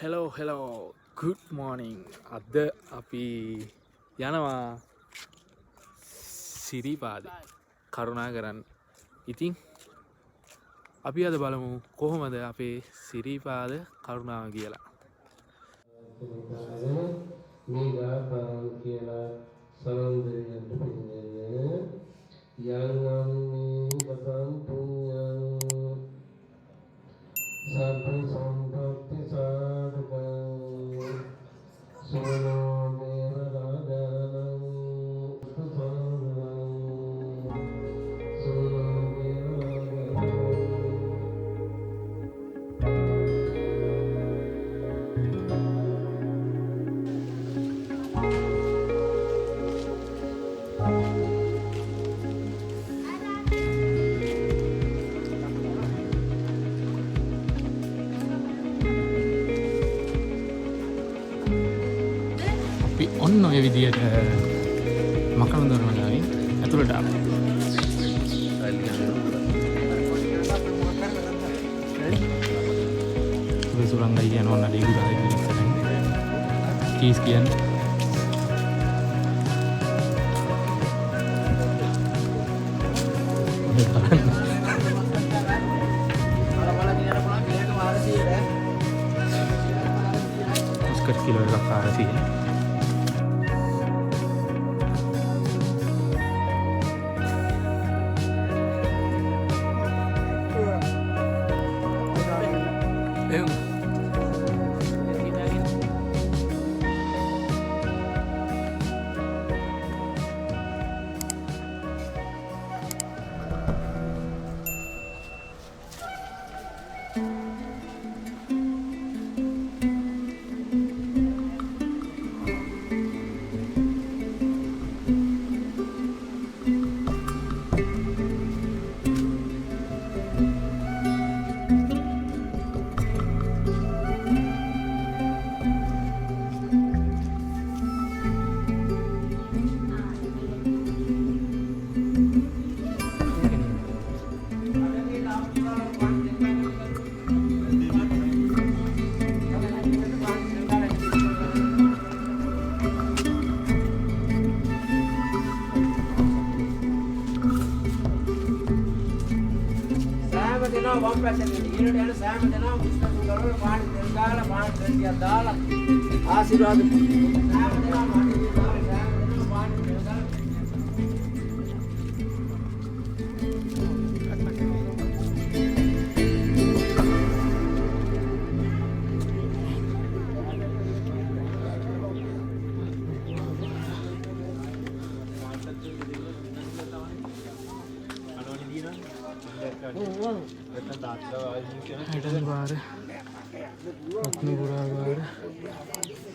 Hello good morning. අද අපි යනවා සිරිපාදේ කරුණා කරන්න. ඉතින් අපි අද බලමු කොහොමද අපේ සිරිපාද කරුණාව කියලා. මේ ගාථාව කියලා සමන්දරයට පිළිගන්නේ යං මේ කතං පුඤ්ඤං සබ්බ සම්පත්ති සාධකං සෝනෝ දේව රාජානං සුසානං සෝනෝ දේව රාජානං ඔන්න ඔය විදියට මකරන්දොර වලාවින් ඇතුළට ආවා. සුරංගයි කියන ඕන ඩේගු දාලා ඉස්සරහින් කීස් කියන්නේ ඔස්කර් කිලෝ එකක් 400. වම් පැත්තෙන් ඊළඟට යන සෑම දෙනාම විශ්වාස කරලා පාଣି දෙල් දාලා පාଣି දෙල්ටියක් දාලා ආශිර්වාද සෑම දෙනාම පාණි දෙල් දාලා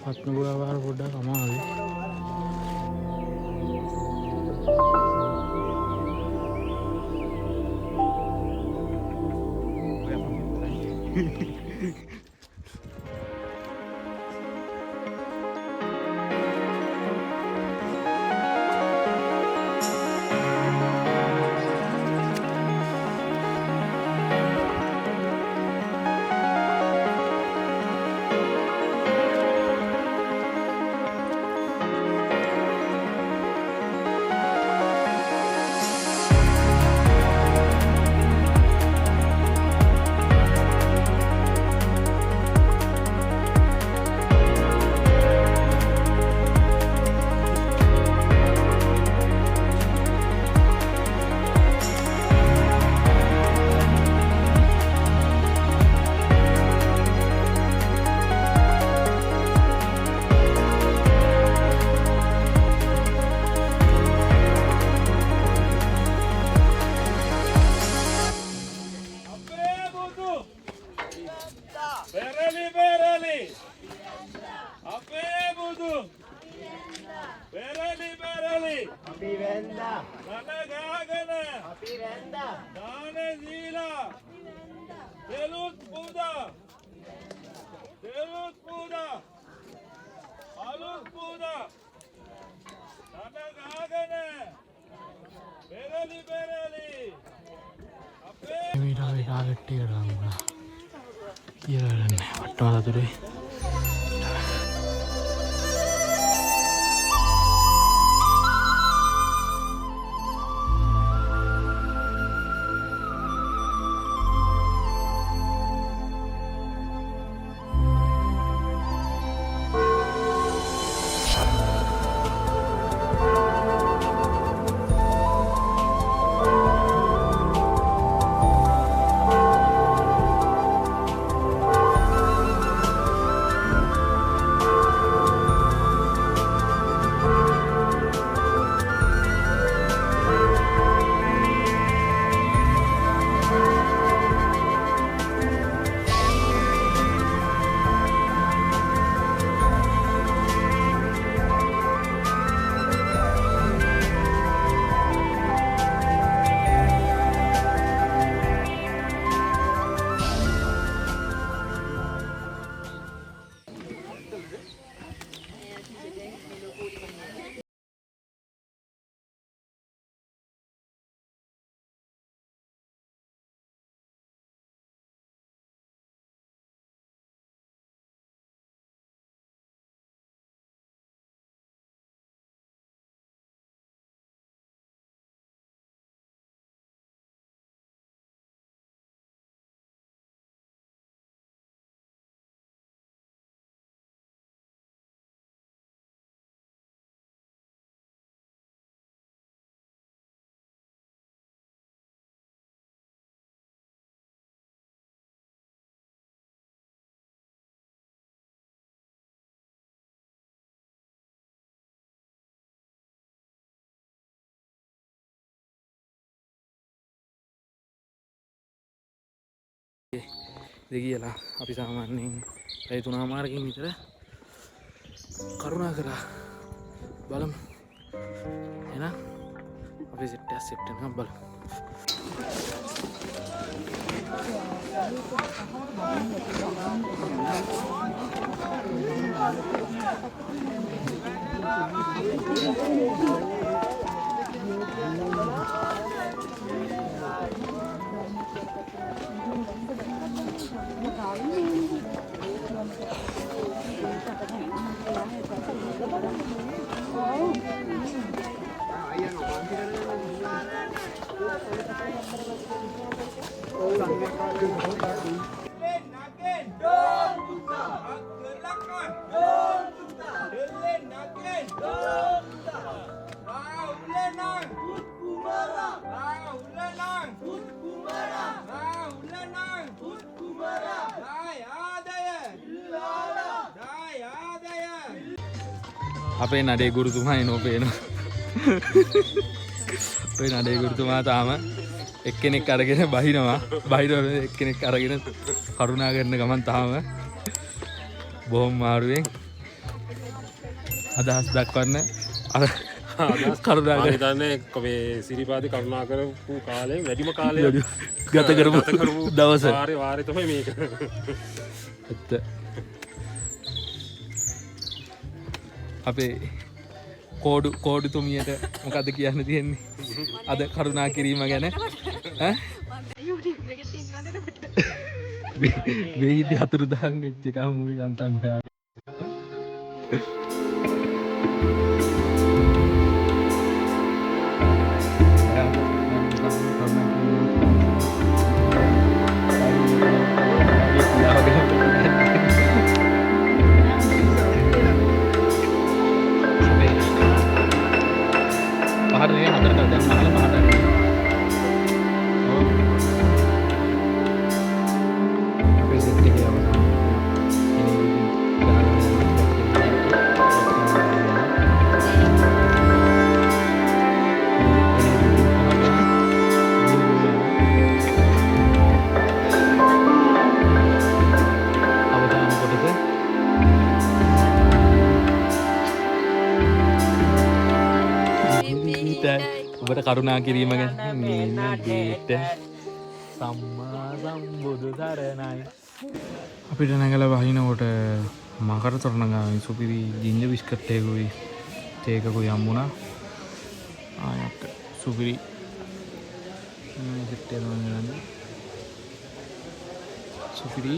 පත්නපුරාවාර පොඩ්ඩක් අමාරුයි. Mira, mira, que tira la mula. Tira la neve, toda la tuya. කියලා අපි සාමාන්‍යයෙන් පැය 3:00මාරකින් විතර කරුණා කරා බලමු. එහෙනම් අපි සෙට් වෙනකම් බලමු. අපේ නඩේ ගුරුතුමා එනෝ පේනවා. ඔය නඩේ ගුරුතුමා තාම එක්කෙනෙක් අරගෙන බහිනවා. බහිනව එක්කෙනෙක් අරගෙන කරුණා කරන ගමන් තාම බොහොම මාරුවෙන් අදහස් දක්වන්න අර කරුණා හිතන්නේ මේ සිරිපාදේ කරුණා කරපු කාලේ වැඩිම කාලය ගත කරපු දවස. වාරේ තමයි මේක. ඇත්ත. අපේ කෝඩුතුමියට මොකද කියන්න තියෙන්නේ අද කරුණා කිරීම ගැන? වෙයිද අතුරුදහන් වෙච්ච එක මුයි යන්තම් බෑ. ඔබට කරුණා කිරීම ගැන නේද? සම්මා සම්බුදු සරණයි. අපිට නැගලා වහිනකොට මකර තොරණ ගානේ සුපිරි ජින්ජර් බිස්කට් එකකුයි තේකකුයි හම්බුණා. ආයක් සුපිරි මේ සෙට් එක තමයි සුපිරි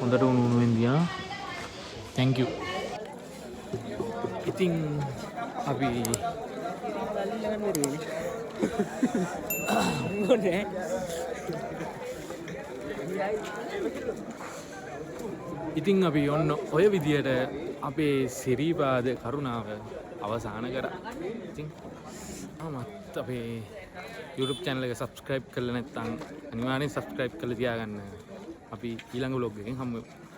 හොඳට උණුවෙන් දියා. thank you. ඉතින් අපි ඉතින් අපි ඔන්න ඔය විදියට අපේ සිරිපාද කරුණාව අවසන් කරා. ඉතින් ආමත් අපේ YouTube channel එක subscribe කරලා නැත්නම් අනිවාර්යෙන් subscribe කරලා තියාගන්න. අපි ඊළඟ vlog එකෙන් හමු වෙමු.